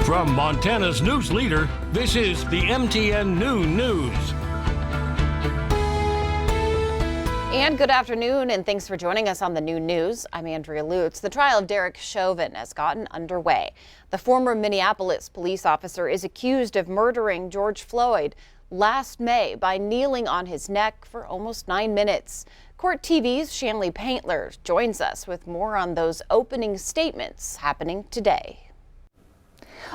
From Montana's news leader, this is the MTN Noon News. And good afternoon, and thanks for joining us on the Noon News. I'm Andrea Lutz. The trial of Derek Chauvin has gotten underway. The former Minneapolis police officer is accused of murdering George Floyd last May by kneeling on his neck for almost 9 minutes. Court TV's Shanley Paintler joins us with more on those opening statements happening today.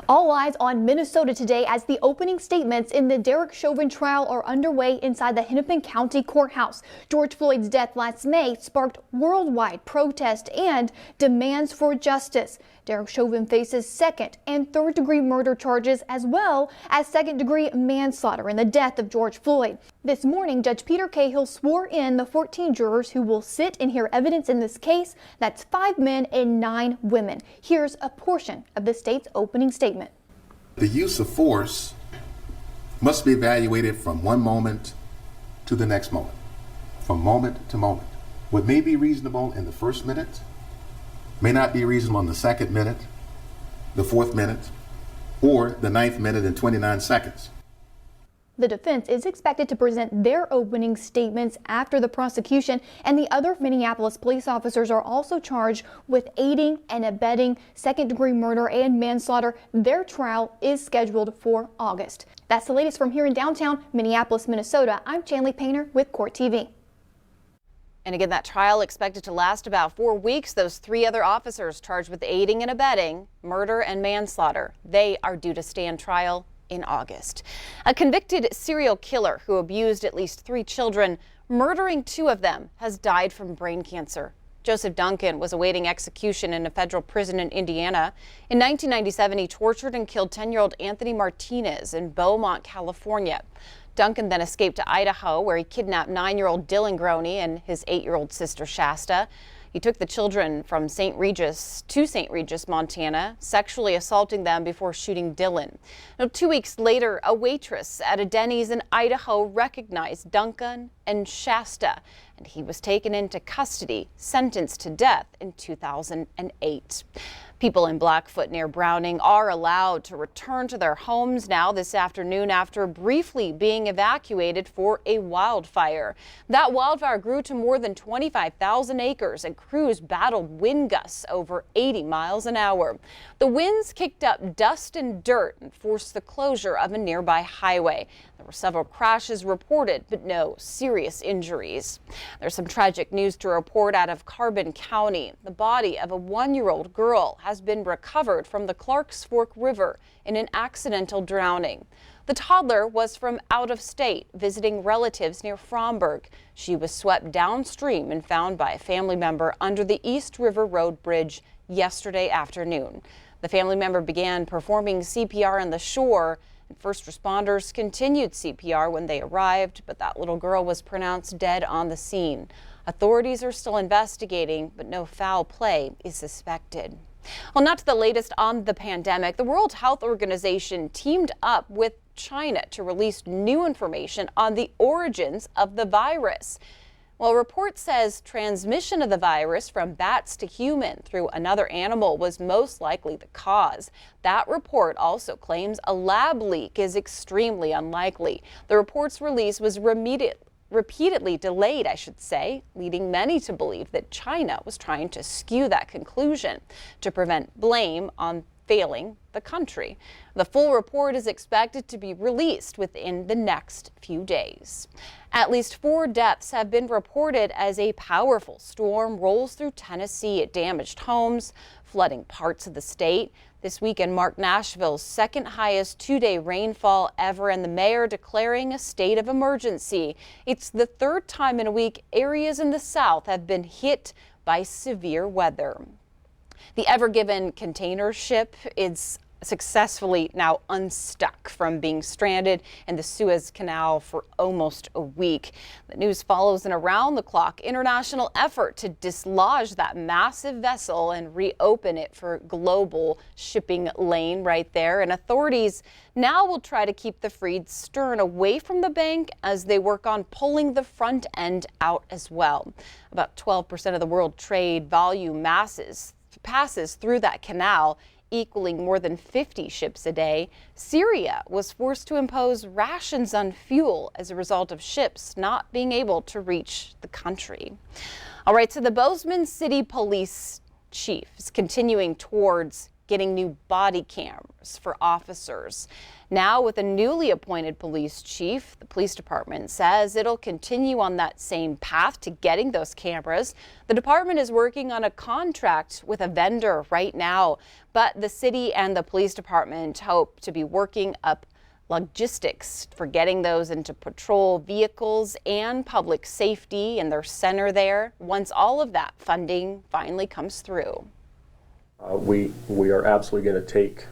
All eyes on Minnesota today as the opening statements in the Derek Chauvin trial are underway inside the Hennepin County Courthouse. George Floyd's death last May sparked worldwide protest and demands for justice. Derek Chauvin faces second and third degree murder charges as well as second degree manslaughter in the death of George Floyd. This morning, Judge Peter Cahill swore in the 14 jurors who will sit and hear evidence in this case. That's 5 men and 9 women. Here's a portion of the state's opening statement. The use of force must be evaluated from one moment to the next moment, from moment to moment. What may be reasonable in the first minute may not be reasonable in the second minute, the fourth minute, or the 9th minute and 29 seconds. The defense is expected to present their opening statements after the prosecution, and the other Minneapolis police officers are also charged with aiding and abetting second-degree murder and manslaughter. Their trial is scheduled for August. That's the latest from here in downtown Minneapolis, Minnesota. I'm Shanley Painter with Court TV. And again, that trial expected to last about 4 weeks. Those 3 other officers charged with aiding and abetting murder and manslaughter, they are due to stand trial in August. A convicted serial killer who abused at least 3 children, murdering 2 of them, has died from brain cancer. Joseph Duncan was awaiting execution in a federal prison in Indiana. In 1997, he tortured and killed 10-year-old Anthony Martinez in Beaumont, California. Duncan then escaped to Idaho, where he kidnapped 9-year-old Dylan Groney and his 8-year-old sister Shasta. He took the children from St. Regis to St. Regis, Montana, sexually assaulting them before shooting Dylan. Now, 2 weeks later, a waitress at a Denny's in Idaho recognized Duncan and Shasta, and he was taken into custody, sentenced to death in 2008. People in Blackfoot near Browning are allowed to return to their homes now this afternoon after briefly being evacuated for a wildfire. That wildfire grew to more than 25,000 acres and crews battled wind gusts over 80 miles an hour. The winds kicked up dust and dirt and forced the closure of a nearby highway. There were several crashes reported, but no serious injuries. There's some tragic news to report out of Carbon County. The body of a 1-year-old girl has been recovered from the Clarks Fork River in an accidental drowning. The toddler was from out of state, visiting relatives near Fromberg. She was swept downstream and found by a family member under the East River Road Bridge yesterday afternoon. The family member began performing CPR on the shore, and first responders continued CPR when they arrived, but that little girl was pronounced dead on the scene. Authorities are still investigating, but no foul play is suspected. Well, not to the latest on the pandemic. The World Health Organization teamed up with China to release new information on the origins of the virus. Well, a report says transmission of the virus from bats to human through another animal was most likely the cause. That report also claims a lab leak is extremely unlikely. The report's release was repeatedly delayed, leading many to believe that China was trying to skew that conclusion to prevent blame on failing the country. The full report is expected to be released within the next few days. At least 4 deaths have been reported as a powerful storm rolls through Tennessee. It damaged homes, flooding parts of the state. This weekend marked Nashville's second highest 2-day rainfall ever, and the mayor declaring a state of emergency. It's the 3rd time in a week areas in the South have been hit by severe weather. The Ever Given container ship is successfully now unstuck from being stranded in the Suez Canal for almost a week. The news follows an around-the-clock international effort to dislodge that massive vessel and reopen it for global shipping lane right there. And authorities now will try to keep the freed stern away from the bank as they work on pulling the front end out as well. About 12% of the world trade volume passes through that canal equaling more than 50 ships a day. Syria was forced to impose rations on fuel as a result of ships not being able to reach the country. All right, so the Bozeman City Police Chief is continuing towards getting new body cameras for officers. Now, with a newly appointed police chief, the police department says it'll continue on that same path to getting those cameras. The department is working on a contract with a vendor right now, but the city and the police department hope to be working up logistics for getting those into patrol vehicles and public safety in their center there once all of that funding finally comes through. We are absolutely going to take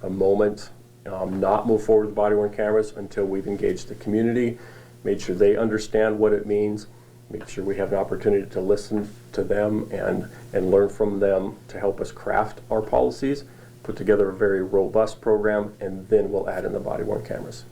a moment, not move forward with body-worn cameras until we've engaged the community, made sure they understand what it means, make sure we have an opportunity to listen to them and learn from them to help us craft our policies, put together a very robust program, and then we'll add in the body-worn cameras.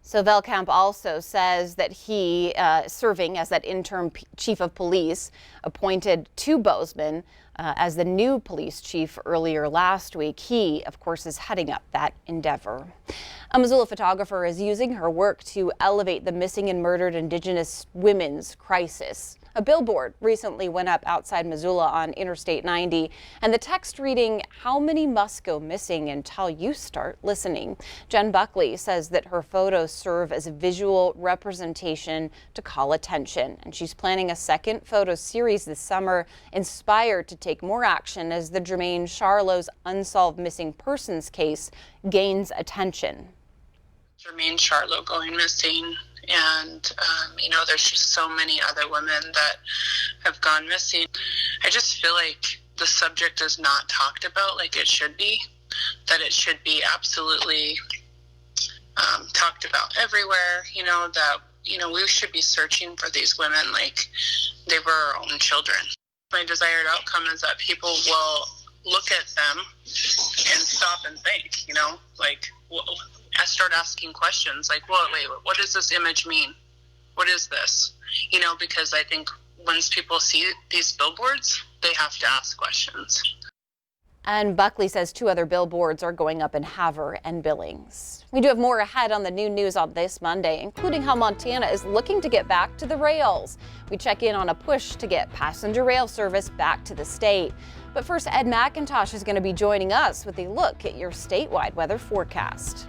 So Velkamp also says that he, serving as that interim chief of police, appointed to Bozeman as the new police chief earlier last week. He, of course, is heading up that endeavor. A Missoula photographer is using her work to elevate the missing and murdered Indigenous women's crisis. A billboard recently went up outside Missoula on Interstate 90, and the text reading, "How many must go missing until you start listening?" Jen Buckley says that her photos serve as a visual representation to call attention, and she's planning a second photo series this summer inspired to take more action as the Jermaine Charlo's unsolved missing persons case gains attention. Jermaine Charlo going missing, and there's just so many other women that have gone missing. I just feel like the subject is not talked about like it should be, that it should be absolutely talked about everywhere, that we should be searching for these women like they were our own children. My desired outcome is that people will look at them and stop and think, I start asking questions like, wait, what does this image mean? What is this? Because I think once people see these billboards, they have to ask questions. And Buckley says 2 other billboards are going up in Havre and Billings. We do have more ahead on the new news on this Monday, including how Montana is looking to get back to the rails. We check in on a push to get passenger rail service back to the state. But first, Ed McIntosh is going to be joining us with a look at your statewide weather forecast.